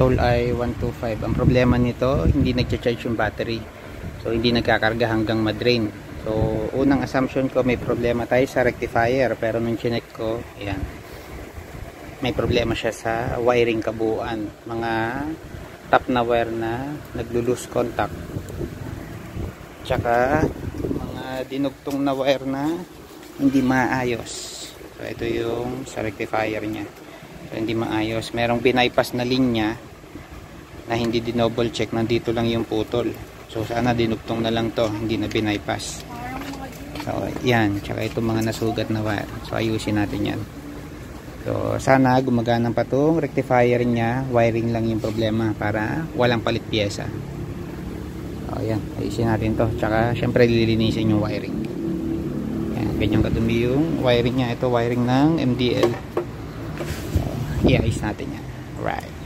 Soul-i 125. Ang problema nito, hindi nagcha-charge yung battery. So hindi nagkakarga hanggang ma-drain. So unang assumption ko may problema tayo sa rectifier, pero nung chinek ko, ayan, may problema siya sa wiring kabuuan. Mga top na wire na naglo-lose contact. Tsaka mga dinugtong na wire na hindi maayos. So ito yung sa rectifier niya. So hindi maayos. Merong binaypass na linya na hindi dinouble check. Nandito lang yung putol. So sana dinugtong na lang to, hindi na binaypass. So yan, tsaka itong mga nasugat na wire. So ayusin natin yan. So sana gumagana pa itong rectifier niya. Wiring lang yung problema para walang palit pyesa. So yan, ayusin natin to. Tsaka syempre lilinisin yung wiring. Yan, ganyan kadumi yung wiring niya. Ito wiring ng MDL. So iayos natin yan. Right.